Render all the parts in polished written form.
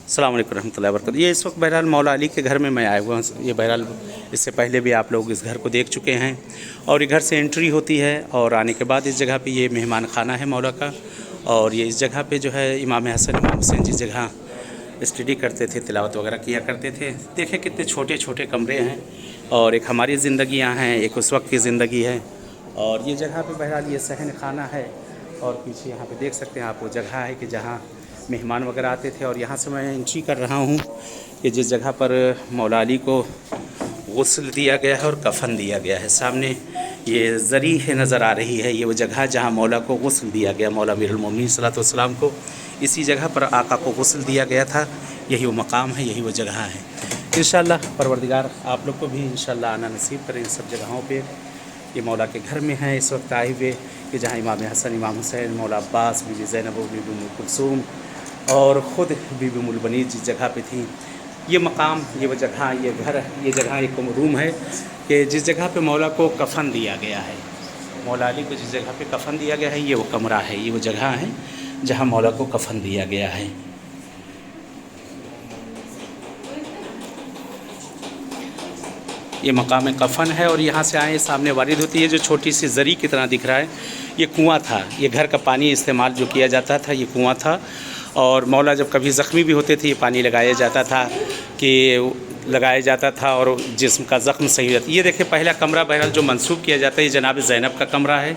अस्सलाम वालेकुम रहमतुल्लाहि व बरकातहू। ये इस वक्त बहरहाल मौला अली के घर में मैं आया हुआ हूँ। ये बहरहाल इससे पहले भी आप लोग इस घर को देख चुके हैं और ये घर से एंट्री होती है और आने के बाद इस जगह पे ये मेहमान खाना है मौला का। और ये इस जगह पे जो है इमाम हसन इमाम हुसैन जिस जगह स्टडी करते थे, तिलावत वगैरह किया करते थे। देखें कितने छोटे छोटे कमरे हैं और एक हमारी ज़िंदगियाँ हैं, एक उस वक्त की ज़िंदगी है। और ये जगह पे बहरहाल ये सहन खाना है और पीछे यहाँ पे देख सकते हैं आप वो जगह है कि जहाँ मेहमान वगैरह आते थे। और यहाँ से मैं एंट्री कर रहा हूँ कि जिस जगह पर मौला अली को गुस्ल दिया गया है और कफ़न दिया गया है। सामने ये ज़री है नज़र आ रही है, ये वो जगह जहाँ मौला को गुस्ल दिया गया, मौला अमीरुल मोमिनीन सल्लल्लाहु अलैहि वसल्लम को इसी जगह पर आका को गुस्ल दिया गया था। यही वो मकाम है, यही वो जगह है। इंशाअल्लाह परवरदिगार आप लोग को भी इंशाअल्लाह आना नसीब करें इन सब जगहों पे। ये मौला के घर में है इस वक्त आए हुए कि जहाँ इमाम हसन इमाम हुसैन, मौला अब्बास, बीबी ज़ैनब, बीबी उम्म कुलसूम और ख़ुद बीबी उम्मुल बनीन जिस जगह पे थी। ये मकाम, ये वो जगह, ये घर, ये जगह एक रूम है कि जिस जगह पे मौला को कफ़न दिया गया है, मौला अली को जिस जगह पे कफ़न दिया गया है, ये वो कमरा है, ये वो जगह है जहाँ मौला को कफ़न दिया गया है। ये मकाम कफ़न है और यहाँ से आए सामने वारिद होती है जो छोटी सी ज़री की तरह दिख रहा है। ये कुआँ था, ये घर का पानी इस्तेमाल जो किया जाता था, ये कुआँ था। और मौला जब कभी ज़ख्मी भी होते थे ये पानी लगाया जाता था और जिस्म का ज़ख्म सही हो जाता। ये देखिए पहला कमरा बहरहाल जो मंसूब किया जाता है ये जनाब ज़ैनब का कमरा है।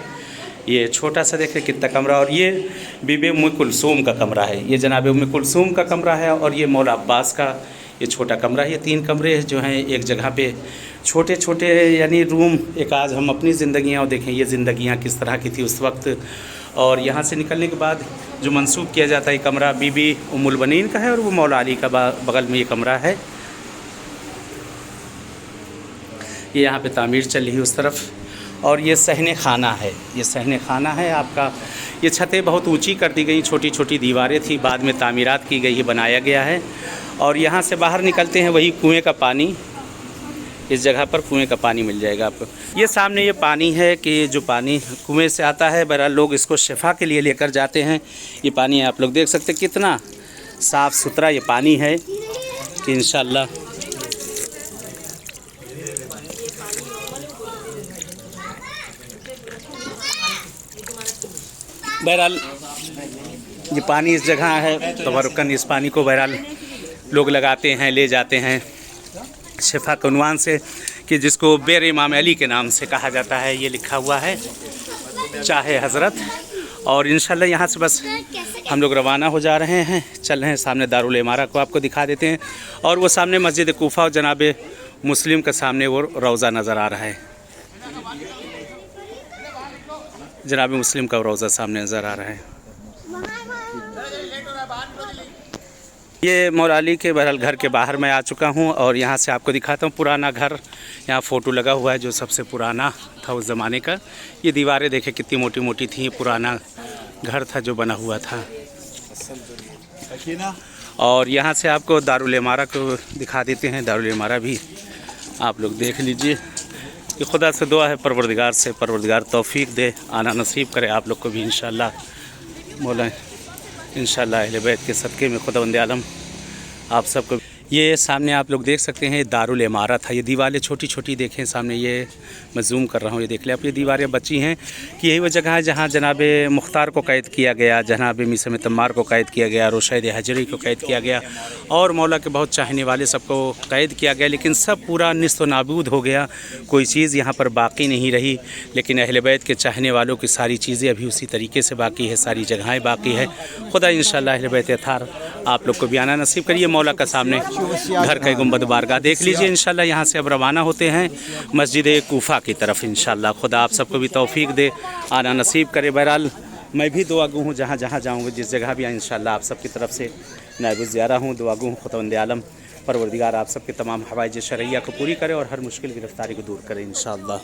ये छोटा सा देखिए कितना कमरा। और ये बीबी उम्म कुलसूम का कमरा है, ये जनाब उम्म कुलसूम का कमरा है। और ये मौला अब्बास का ये छोटा कमरा है। ये 3 कमरे जो हैं एक जगह पे छोटे छोटे यानी रूम। एक आज हम अपनी ज़िंदगियाँ और देखें ये ज़िंदगियाँ किस तरह की थी उस वक्त। और यहाँ से निकलने के बाद जो मंसूब किया जाता है ये कमरा बीबी उम्मुल बनीन का है और वो मौला अली का बगल में ये कमरा है। ये यहाँ पे तामीर चल रही है उस तरफ। और ये सहने खाना है, ये सहने खाना है आपका। ये छतें बहुत ऊंची कर दी गई, छोटी छोटी दीवारें थी, बाद में तामीरात की गई, ये बनाया गया है। और यहाँ से बाहर निकलते हैं वही कुएँ का पानी, इस जगह पर कुएँ का पानी मिल जाएगा आपको। ये सामने ये पानी है कि जो पानी कुएँ से आता है, बहरहाल लोग इसको शिफा के लिए लेकर जाते हैं। ये पानी आप लोग देख सकते हैं कितना साफ़ सुथरा ये पानी है कि इंशाअल्लाह बहरहाल ये पानी इस जगह है तबरुकन इस पानी को बहरहाल लोग लगाते हैं, ले जाते हैं शिफा के उन्वान से कि जिसको बेर इमाम अली के नाम से कहा जाता है। ये लिखा हुआ है चाहे हज़रत। और इंशाल्लाह यहाँ से बस हम लोग रवाना हो जा रहे हैं, चल रहे हैं सामने दारुल इमारा को आपको दिखा देते हैं। और वो सामने मस्जिद कूफा और जनाब मुस्लिम का सामने वो रोज़ा नज़र आ रहा है, जनाब मुस्लिम का रोज़ा सामने नज़र आ रहा है। ये मौला अली के बहरहाल घर के बाहर मैं आ चुका हूँ और यहाँ से आपको दिखाता हूँ पुराना घर। यहाँ फ़ोटो लगा हुआ है जो सबसे पुराना था उस ज़माने का। ये दीवारें देखें कितनी मोटी मोटी थी, पुराना घर था जो बना हुआ था। और यहाँ से आपको दारुल इमारा को दिखा देते हैं। दारुल इमारा भी आप लोग देख लीजिए कि खुदा से दुआ है परवरदिगार से, परवरदिगार तौफीक दे, आना नसीब करे आप लोग को भी इंशाअल्लाह। मौला इंशाअल्लाह अहले बैत के सदक़े में खुदावंद आलम आप सबको। ये सामने आप लोग देख सकते हैं दारुल इमारा था। ये दीवारें छोटी छोटी देखें सामने, ये मैं जूम कर रहा हूँ, ये देख लें आप। ये दीवारें बची हैं कि यही वो जगह है जहाँ जनाब मुख्तार को कैद किया गया, जनाब मीसम तम्मार को कैद किया गया, रुशैद हजरी को कैद किया गया और मौला के बहुत चाहने वाले सबको कैद किया गया। लेकिन सब पूरा निस्त नाबूद हो गया, कोई चीज़ यहाँ पर बाकी नहीं रही। लेकिन अहले बैत के चाहने वालों की सारी चीज़ें अभी उसी तरीके से बाकी है, सारी जगहें बाकी है। खुदा इंशाअल्लाह अहले बैत अतार आप लोग को भी आना नसीब करिए। मौला का सामने घर का गुंबद बारगाह देख लीजिए। इंशाअल्लाह यहाँ से अब रवाना होते हैं मस्जिद कूफा की तरफ। इंशाअल्लाह खुदा आप सबको भी तौफीक दे, आना नसीब करे। बहरहाल मैं भी दुआगू हूँ, जहाँ जहाँ जाऊँगा जिस जगह भी आए इंशाअल्लाह आप सबकी तरफ से नायब ज़ियारा हूँ, दुआगू हूँ। खुदावंद आलम परवरदिगार आप सबके तमाम हवाइज शरइया को पूरी करे और हर मुश्किल गिरफ्तारी को दूर करे इंशाअल्लाह।